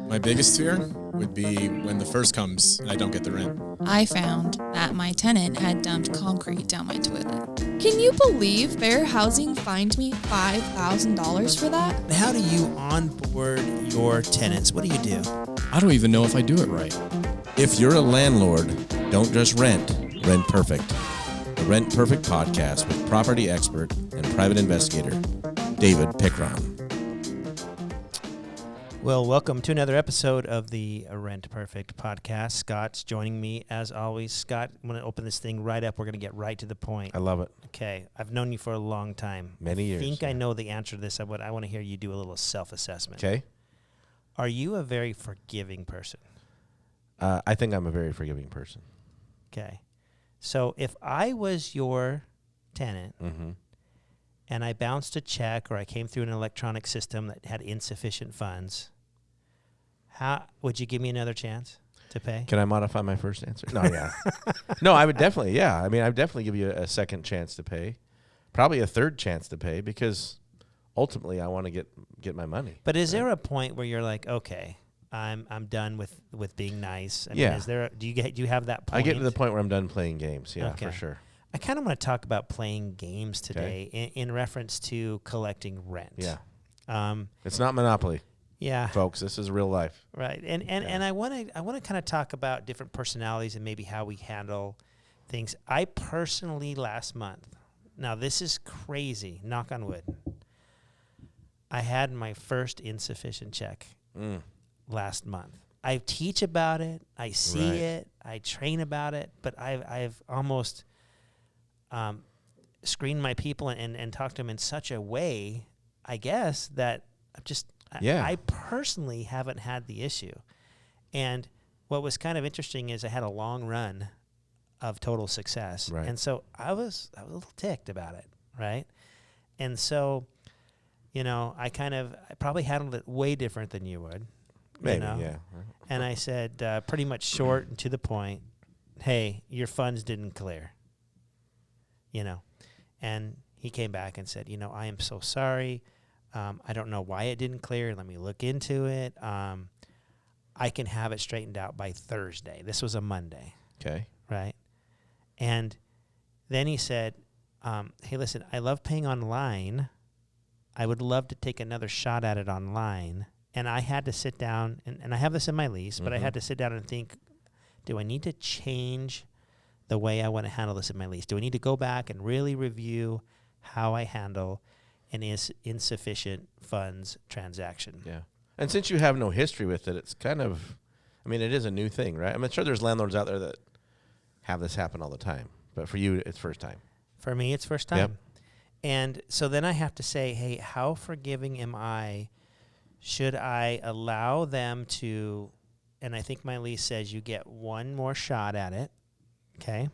My biggest fear would be when the first comes and I don't get the rent. I found that my tenant had dumped concrete down my toilet. Can you believe Fair Housing fined me $5,000 for that? How do you onboard your tenants? What do you do? I don't even know if I do it right. If you're a landlord, don't just rent, rent perfect. The Rent Perfect podcast with property expert and private investigator, David Pickron. Well, welcome to another episode of the Rent Perfect podcast. Scott's joining me as always. Scott, I'm going to open this thing right up. We're going to get right to the point. I love it. Okay. I've known you for a long time. Many years. I think I know the answer to this. I want to hear you do a little self-assessment. Okay. Are you a very forgiving person? I think I'm a very forgiving person. Okay. So if I was your tenant and I bounced a check or I came through an electronic system that had insufficient funds, how would you give me another chance to pay? Can I modify my first answer? No, yeah. No, I would definitely, yeah. I mean, I'd definitely give you a second chance to pay. Probably a third chance to pay because ultimately I want to get my money. But is there a point where you're like, okay, I'm done with being nice? I mean, is there do you have that point? I get to the point where I'm done playing games, Okay. for sure. I kind of want to talk about playing games today in reference to collecting rent. Yeah. It's not Monopoly. Yeah. Folks, this is real life. Right. And I want to kind of talk about different personalities and maybe how we handle things. I personally last month, now this is crazy, knock on wood, I had my first insufficient check last month. I teach about it, I see it, I train about it, but I've almost screened my people and talked to them in such a way, I guess, that I personally haven't had the issue. And what was kind of interesting is I had a long run of total success. Right. And so I was a little ticked about it, right? And so, I probably handled it way different than you would. Maybe, yeah. And I said, pretty much short and to the point, hey, your funds didn't clear. And he came back and said, I am so sorry. I don't know why it didn't clear. Let me look into it. I can have it straightened out by Thursday. This was a Monday. Okay. Right. And then he said, hey, listen, I love paying online. I would love to take another shot at it online. And I had to sit down, and I have this in my lease, but I had to sit down and think, do I need to change the way I want to handle this in my lease? Do I need to go back and really review how I handle an insufficient funds transaction? Yeah. And since you have no history with it, it's kind of, it is a new thing, right? I'm sure there's landlords out there that have this happen all the time. But for you, it's first time. For me, it's first time. Yep. And so then I have to say, hey, how forgiving am I? Should I allow them to, and I think my lease says you get one more shot at it, okay?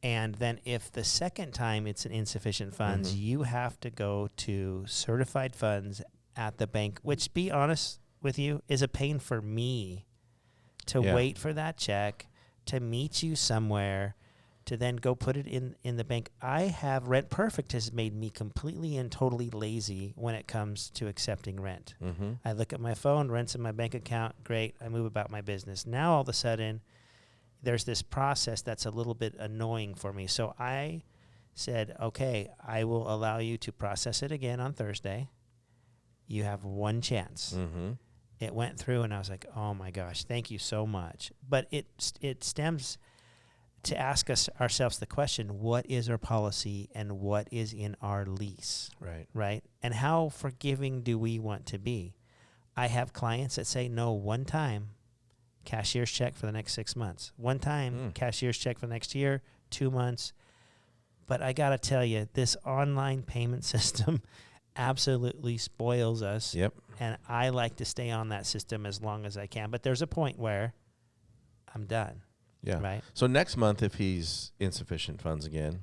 And then if the second time it's an insufficient funds, you have to go to certified funds at the bank, which, be honest with you, is a pain for me to wait for that check, to meet you somewhere, to then go put it in the bank. Rent Perfect has made me completely and totally lazy when it comes to accepting rent. I look at my phone, rent's in my bank account, great, I move about my business. Now all of a sudden, there's this process that's a little bit annoying for me. So I said, okay, I will allow you to process it again on Thursday. You have one chance. It went through, and I was like, oh my gosh, thank you so much. But it stems to ask ourselves the question, what is our policy and what is in our lease? Right? And how forgiving do we want to be? I have clients that say, no, one time, cashier's check for the next 6 months. One time, cashier's check for the next year, 2 months. But I got to tell you, this online payment system absolutely spoils us. Yep. And I like to stay on that system as long as I can. But there's a point where I'm done. Yeah. Right. So next month, if he's insufficient funds again,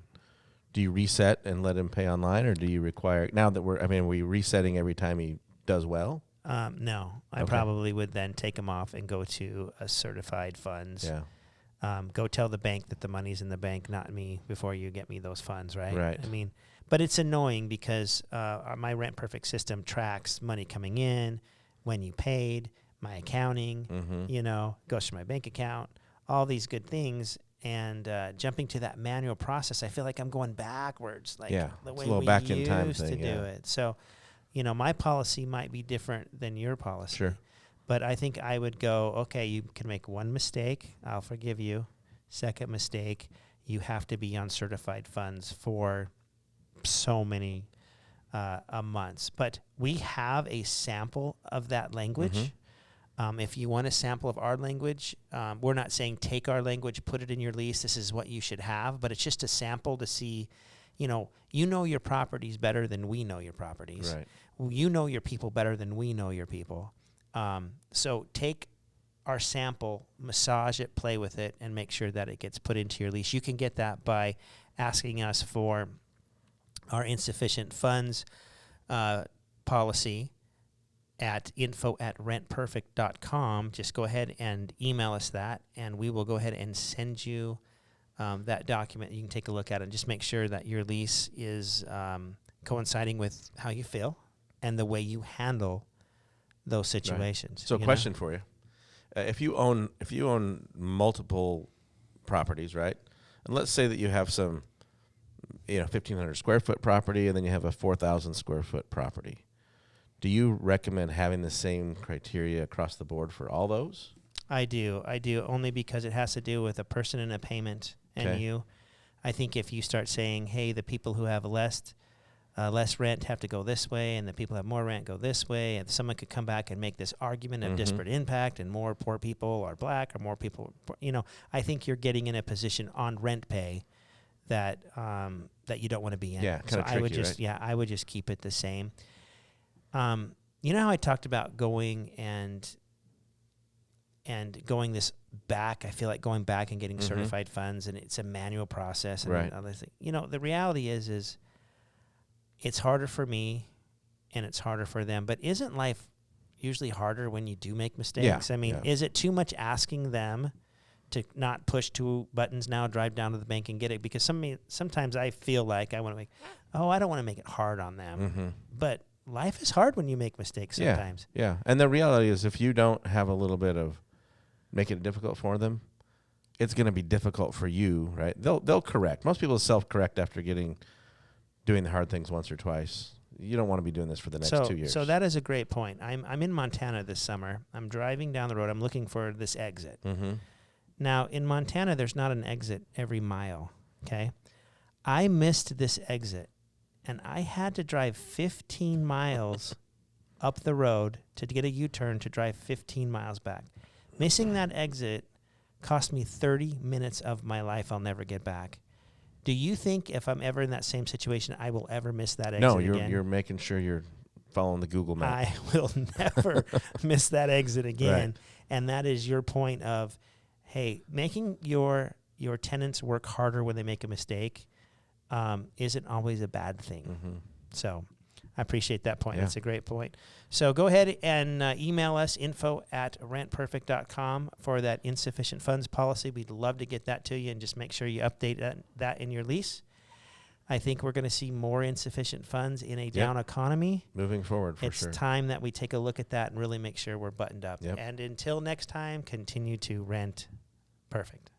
do you reset and let him pay online, or do you require, now that are we resetting every time he does well? No, I probably would then take him off and go to a certified funds. Yeah. Go tell the bank that the money's in the bank, not me, before you get me those funds, right? Right. But it's annoying because my Rent Perfect system tracks money coming in, when you paid, my accounting, goes to my bank account, all these good things. And jumping to that manual process, I feel like I'm going backwards, like the way we back in time used thing, to do it. So, my policy might be different than your policy. Sure. But I think I would go, okay, you can make one mistake, I'll forgive you. Second mistake, you have to be on certified funds for so many months. But we have a sample of that language. If you want a sample of our language, we're not saying take our language, put it in your lease, this is what you should have, but it's just a sample to see, you know your properties better than we know your properties. Right. You know your people better than we know your people. So take our sample, massage it, play with it, and make sure that it gets put into your lease. You can get that by asking us for our insufficient funds policy at info@rentperfect.com. Just go ahead and email us that, and we will go ahead and send you that document. You can take a look at it and just make sure that your lease is coinciding with how you feel and the way you handle those situations. Right. So, question for you: if you own multiple properties, right? And let's say that you have some, 1,500 square foot property, and then you have a 4,000 square foot property. Do you recommend having the same criteria across the board for all those? I do, only because it has to do with a person and a payment and you. I think if you start saying, hey, the people who have less rent have to go this way, and the people who have more rent go this way, and someone could come back and make this argument of disparate impact, and more poor people are black, or more people, I think you're getting in a position on rent pay that that you don't want to be in. Yeah, kind of tricky, I would just, right? I would just keep it the same. You know how I talked about going and going this back? I feel like going back and getting certified funds, and it's a manual process. And right. other things. The reality is it's harder for me and it's harder for them. But isn't life usually harder when you do make mistakes? Yeah, I mean, is it too much asking them to not push 2 buttons now, drive down to the bank and get it? Because sometimes I feel like I don't want to make it hard on them. But life is hard when you make mistakes sometimes. Yeah. And the reality is, if you don't have a little bit of making it difficult for them, it's going to be difficult for you, right? They'll correct. Most people self-correct after doing the hard things once or twice. You don't want to be doing this for the next 2 years. So that is a great point. I'm in Montana this summer. I'm driving down the road. I'm looking for this exit. Now, in Montana, there's not an exit every mile, okay? I missed this exit, and I had to drive 15 miles up the road to get a U-turn to drive 15 miles back. Missing that exit cost me 30 minutes of my life I'll never get back. Do you think if I'm ever in that same situation, I will ever miss that exit again? No, you're making sure you're following the Google map. I will never miss that exit again. Right. And that is your point of, hey, making your tenants work harder when they make a mistake isn't always a bad thing. So I appreciate that point. Yeah. That's a great point. So go ahead and email us, info@rentperfect.com, for that insufficient funds policy. We'd love to get that to you, and just make sure you update that in your lease. I think we're going to see more insufficient funds in a down economy. Moving forward, for sure. It's time that we take a look at that and really make sure we're buttoned up. Yep. And until next time, continue to rent perfect.